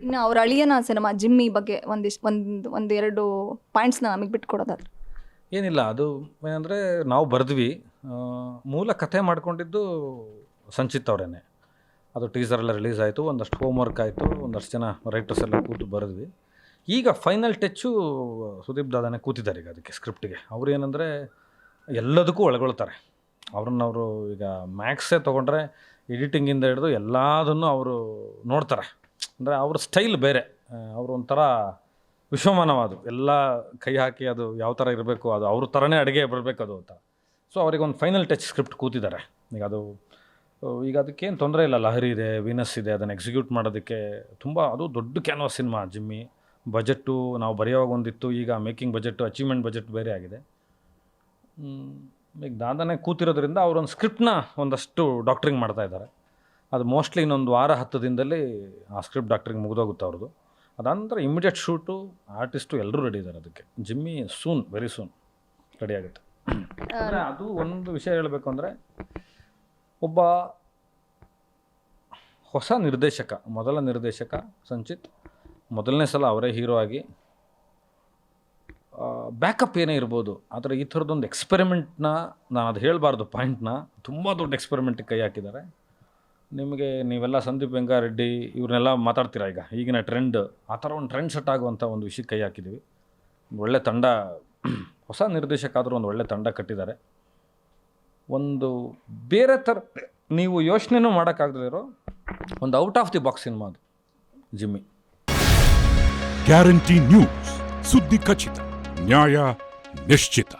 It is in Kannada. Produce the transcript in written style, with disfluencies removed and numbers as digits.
ಇನ್ನು ಅವ್ರ ಅಳಿಯನ ಸಿನಿಮಾ ಜಿಮ್ಮಿ ಬಗ್ಗೆ ಒಂದೆರಡು ಪಾಯಿಂಟ್ಸ್ನ ನಮಗೆ ಬಿಟ್ಕೊಡೋದಾದ್ರೆ. ಏನಿಲ್ಲ, ಅದು ಏನಂದರೆ ನಾವು ಬರೆದ್ವಿ, ಮೂಲ ಕಥೆ ಮಾಡ್ಕೊಂಡಿದ್ದು ಸಂಚಿತ್ ಅವರೇನೆ. ಅದು ಟೀಸರೆಲ್ಲ ರಿಲೀಸ್ ಆಯಿತು, ಒಂದಷ್ಟು ಹೋಮ್ವರ್ಕ್ ಆಯಿತು, ಒಂದಷ್ಟು ಜನ ರೈಟರ್ಸ್ ಎಲ್ಲ ಕೂತು ಬರೆದ್ವಿ. ಈಗ ಫೈನಲ್ ಟಚ್ಚು ಸುದೀಪ್ ದಾದಾನೆ ಕೂತಿದ್ದಾರೆ ಈಗ ಅದಕ್ಕೆ ಸ್ಕ್ರಿಪ್ಟಿಗೆ. ಅವ್ರು ಏನಂದರೆ ಎಲ್ಲದಕ್ಕೂ ಒಳಗೊಳ್ತಾರೆ. ಅವ್ರನ್ನವರು ಈಗ ಮ್ಯಾಕ್ಸೇ ತೊಗೊಂಡ್ರೆ ಎಡಿಟಿಂಗಿಂದ ಹಿಡಿದು ಎಲ್ಲದನ್ನು ಅವರು ನೋಡ್ತಾರೆ. ಅಂದರೆ ಅವ್ರ ಸ್ಟೈಲ್ ಬೇರೆ, ಅವರು ಒಂಥರ ವಿಶ್ವಮಾನವಾದು, ಎಲ್ಲ ಕೈ ಹಾಕಿ ಅದು ಯಾವ ಥರ ಇರಬೇಕು, ಅದು ಅವ್ರ ಥರನೇ ಅಡುಗೆ ಬರಬೇಕು ಅದು ಅಂತ. ಸೊ ಅವ್ರಿಗೆ ಒಂದು ಫೈನಲ್ ಟಚ್ ಸ್ಕ್ರಿಪ್ಟ್ ಕೂತಿದ್ದಾರೆ ಈಗ. ಅದು ಈಗ ಅದಕ್ಕೇನು ತೊಂದರೆ ಇಲ್ಲ, ಲಹರಿ ಇದೆ, ವೀನಸ್ ಇದೆ, ಅದನ್ನು ಎಕ್ಸಿಕ್ಯೂಟ್ ಮಾಡೋದಕ್ಕೆ ತುಂಬ ಅದು ದೊಡ್ಡ ಕ್ಯಾನ್ವಾಸ್ ಸಿನಿಮಾ ಜಿಮ್ಮಿ. ಬಜೆಟ್ಟು ನಾವು ಬರೆಯೋವಾಗ ಒಂದಿತ್ತು, ಈಗ ಮೇಕಿಂಗ್ ಬಜೆಟ್ಟು ಅಚೀವ್ಮೆಂಟ್ ಬಜೆಟ್ ಬೇರೆ ಆಗಿದೆ. ಈಗ ದಾದಾನೆ ಕೂತಿರೋದ್ರಿಂದ ಅವರೊಂದು ಸ್ಕ್ರಿಪ್ಟ್ನ ಒಂದಷ್ಟು ಡಾಕ್ಟ್ರಿಂಗ್ ಮಾಡ್ತಾಯಿದ್ದಾರೆ. ಅದು ಮೋಸ್ಟ್ಲಿ ಇನ್ನೊಂದು ವಾರ 10 ದಿನದಲ್ಲಿ ಆ ಸ್ಕ್ರಿಪ್ಟ್ ಡಾಕ್ಟ್ರಿಂಗ್ ಮುಗಿದೋಗುತ್ತೆ ಅವ್ರದ್ದು. ಅದಾನಂತರ ಇಮಿಡಿಯೇಟ್ ಶೂಟು, ಆರ್ಟಿಸ್ಟು ಎಲ್ಲರೂ ರೆಡಿ ಇದ್ದಾರೆ ಅದಕ್ಕೆ. ಜಿಮ್ಮಿ ಸೂನ್, ವೆರಿ ಸೂನ್ ರೆಡಿ ಆಗುತ್ತೆ. ಅಂದರೆ ಅದು ಒಂದು ವಿಷಯ ಹೇಳಬೇಕು ಅಂದರೆ, ಒಬ್ಬ ಹೊಸ ನಿರ್ದೇಶಕ, ಮೊದಲ ನಿರ್ದೇಶಕ ಸಂಚಿತ್, ಮೊದಲನೇ ಸಲ ಅವರೇ ಹೀರೋ ಆಗಿ, ಬ್ಯಾಕಪ್ ಏನೇ ಇರ್ಬೋದು, ಆದರೆ ಈ ಥರದ್ದೊಂದು ಎಕ್ಸ್ಪೆರಿಮೆಂಟ್ನ, ನಾನು ಅದು ಹೇಳಬಾರ್ದು ಪಾಯಿಂಟ್ನ, ತುಂಬ ದೊಡ್ಡ ಎಕ್ಸ್ಪೆರಿಮೆಂಟಿಗೆ ಕೈ ಹಾಕಿದ್ದಾರೆ. ನಿಮಗೆ ನೀವೆಲ್ಲ ಸಂದೀಪ್ ವೆಂಗಾರೆಡ್ಡಿ ಇವ್ರನ್ನೆಲ್ಲ ಮಾತಾಡ್ತೀರಾ ಈಗ, ಈಗಿನ ಟ್ರೆಂಡ್, ಆ ಥರ ಒಂದು ಟ್ರೆಂಡ್ ಸೆಟ್ ಆಗುವಂಥ ಒಂದು ವಿಷಯಕ್ಕೆ ಕೈ ಹಾಕಿದ್ದೀವಿ. ಒಂದು ಒಳ್ಳೆ ತಂಡ, ಹೊಸ ನಿರ್ದೇಶಕ ಆದರೂ ಒಂದು ಒಳ್ಳೆ ತಂಡ ಕಟ್ಟಿದ್ದಾರೆ. ಒಂದು ಬೇರೆ ಥರ ನೀವು ಯೋಚನೆನೂ ಮಾಡೋಕ್ಕಾಗದಿರೋ ಒಂದು out of the box cinema ಅದು ಜಿಮ್ಮಿ. ಗ್ಯಾರಂಟಿ ನ್ಯೂಸ್, ಸುದ್ದಿ ಖಚಿತ, ನ್ಯಾಯ ನಿಶ್ಚಿತ.